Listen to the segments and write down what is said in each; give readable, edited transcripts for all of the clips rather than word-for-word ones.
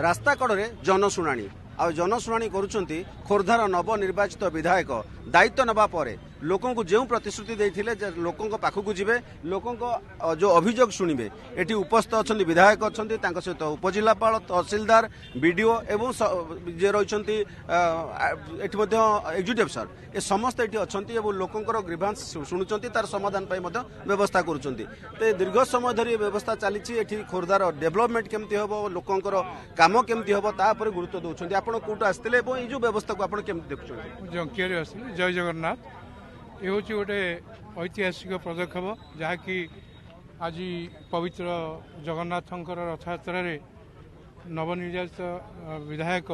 रास्ता कड़े जनशुणाणी आ जनशुणाणी करुँच खोर्धार नवनिर्वाचित विधायक दायित्व नवा पर लोकों को जो प्रतिश्रुति देते लोकों पाखक जी लोकों जो अभियोग शुणे ये उपस्थित अच्छा विधायक अच्छा सहित उपजिलापाल तहसिलदार बीडीओ एवं जे रही एग्जीक्यूटिव सर ये समस्त ये अच्छा लोकंर ग्रीभांस शुणुंट तार समाधान व्यवस्था करुँच दीर्घ समय धरी व्यवस्था चली खोर्धार डेभलपमेंट केमती हम लोकंर काम केमती हम तापर गुरुत्व दौरान आप कौटू आसते जो व्यवस्था को आप देखते जंकिया जय जगन्नाथ ये हूँ गोटे ऐतिहासिक पदक्षेप जहाँकि आज पवित्र जगन्नाथंकर रथयात्रा नवनिर्वाचित विधायक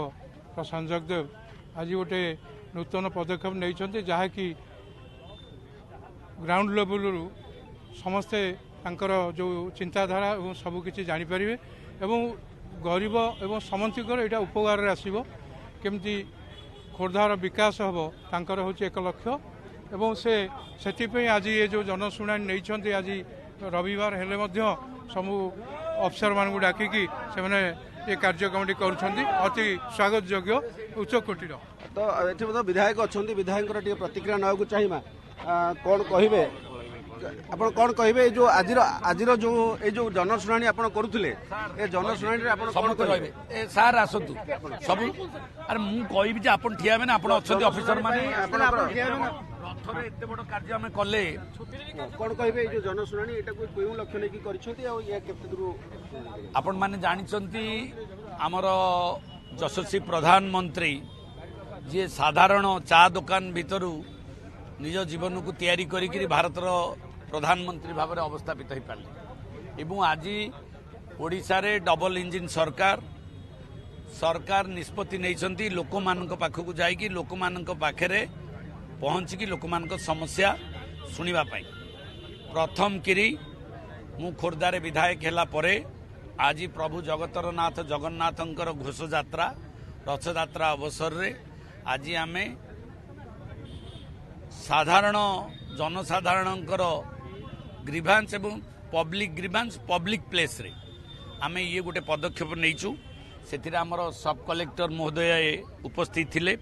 प्रशांत जगदेव आज गोटे नूतन पदक्षेप नहीं जहाँकि ग्राउंड लेवल समस्ते जो चिंताधारा और सबकि जापर एवं गरीब एवं समस्तर यहाँ उपकार आसो केमती खोर्धार विकास हम तांकर हूँ 1 लक्ष एवं से आज ये जो जनशुणाणी नहीं आज रविवार हेले सब अफसर मान डाकिकी से ये कार्यक्रम अति स्वागत योग्य उच्च कोटिर तो ये विधायक अच्छा विधायक प्रतिक्रिया ना चाहिए कौन कहे आप कौन कहे जो आज जो ये जो जनशुणाणी आप करुले जनशुणाणी सार आसतु सब अरे मुझे आप ठिया मैंने अफिसर मैंने रथर एत बड़ कार्य आम कले कौन कहे जो जनशुणाणी क्यों लक्ष्य नहीं आपण मैंने जानते आमर यशस्वी प्रधानमंत्री जी साधारण चा दुकान भितर निज जीवन को तैयारी करी भारतर प्रधानमंत्री भाव में अवस्थापित हो पारे एवं आज ओडिशा रे डबल इंजिन सरकार निष्पत्ति नहीं लोक मान पाखक जाकि लोक मान पाखे पहुँचिकी लोक मान समस्या शुणापी प्रथम किरी मु खोर्धारे विधायक हैला परे आज प्रभु जगतर नाथ जगन्नाथंकर घोष यात्रा रथ यात्रा अवसर रे आज आमे साधारण जनसाधारणकर ग्रीभांस एवं पब्लिक प्लेस रे आमे ये गोटे पदक्षेप नहींचु से आमर सब कलेक्टर महोदय उपस्थित थिले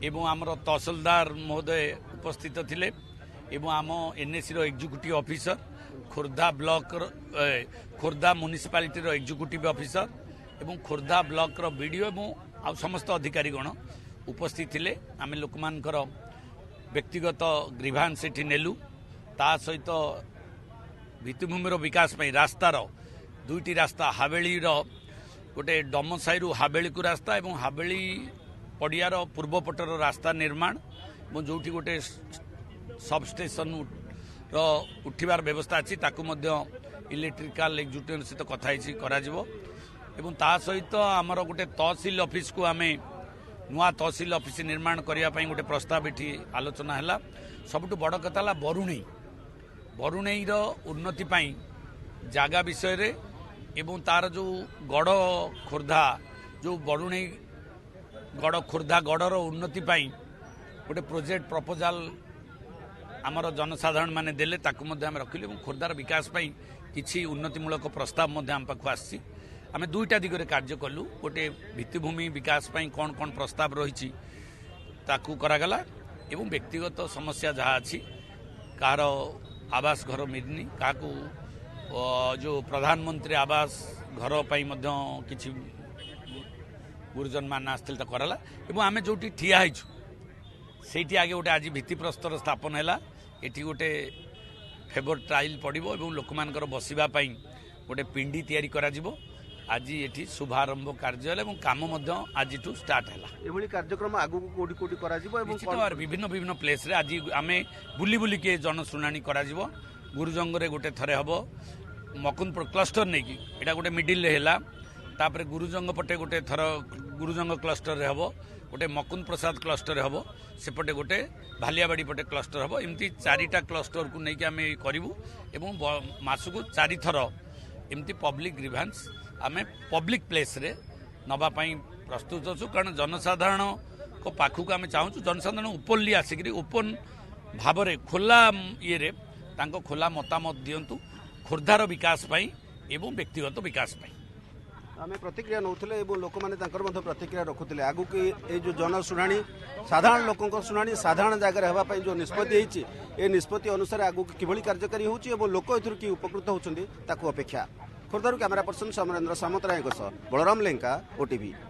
एवं आमर तहसिलदार महोदय उपस्थित थिले एवं आम एनएसी रो executive officer Khordha block Khordha municipality रो एग्जीक्यूटिव ऑफिसर एवं खोर्धा ब्लॉक रो बीडीओ एवं आ समस्त अधिकारीगण उपस्थित थिले आमे लोकमानकर व्यक्तिगत ग्रीभांस एठी नेलु ता सहित भित्तिभूमि विकास में रास्तार 2टी रास्ता हावेली गोटे डमसाई हावेली को रास्ता एवं हावेली पड़ियार पूर्वपटर रास्ता निर्माण और जो गोटे सबस्टेशन उठिबार व्यवस्था अच्छी इलेक्ट्रिकल एग्जीक्यूटिव सहित कथा ता सहित आमर गोटे तहसिल ऑफिस को आमे नुआ तहसिल ऑफिस निर्माण करने गोटे प्रस्ताव ये आलोचना है सबुठ बड़ कथा बरुणई उन्नति जगह विषय रे एवं तार जो गड़ खोर्धा जो बरुणई गड़ खोर्धा गड़र उन्नति गोटे प्रोजेक्ट प्रपोजाल आमर जनसाधारण माने देले ताकू आम रखिलु खोर्धार विकास किसी उन्नतिमूलक प्रस्ताव आम पाख आसी आम 2टा दिगरे कार्य कलु गोटे भित्तिभूमि विकास कौन कौन प्रस्ताव रही ताकू करागला एवं व्यक्तिगत समस्या जहाँ अच्छी कार आवास घर मिलनी क्या जो प्रधानमंत्री आवास घर कि गुरुजन मान आसते कराला एवं आम जो ठिया से आगे गोटे आज भित्तिप्रस्तर स्थापन है ये गोटे फेवर टाइल पड़ो और लोक मान बसवाई गोटे पिंडी तैयारी करा आज ये शुभारंभ कार्य काम आज स्टार्ट है कार्यक्रम आगु कोडी कोडी करा विभिन्न विभिन्न प्लेस रे आज आम बुली बुली के जनशुणाणी करा गुरुजंग गोटे थे हम मकुंदपुर क्लस्टर नहीं कि एटा गोटे मिडिल है तापर गुरुजंग पटे गोटे थर गुरुजंग क्लस्टर रे हम गोटे मकुंद प्रसाद क्लस्टर हम सेपटे गोटे भालियाबाड़ी पटे क्लस्टर हम एमती 4टा क्लस्टर को लेकिन आम करूँ एवं मासकू 4 थर एमती पब्लिक ग्रीभांस आम पब्लिक प्लेस रे नवापाई प्रस्तुत अच्छु कारण जनसाधारण को पाखक आम चाहूँ जनसाधारण ओपनली आसिक ओपन भाव खोला ये खोला मतामत दिंतु खोर्धार विकास एवं व्यक्तिगत विकास। आम प्रतिक्रिया नौले लोक मैंने प्रतिक्रिया रखुले आगु की जो जनशुणी साधारण लोकों शुणी साधारण जगह होगापी जो निष्पत्ति ये निष्पत्ति अनुसार आगु किभली कार्यकारी होची लोक ए उपकृत होती अपेक्षा खोर्धारू camera person Samarendra Samantaray Balaram Lenka OTV.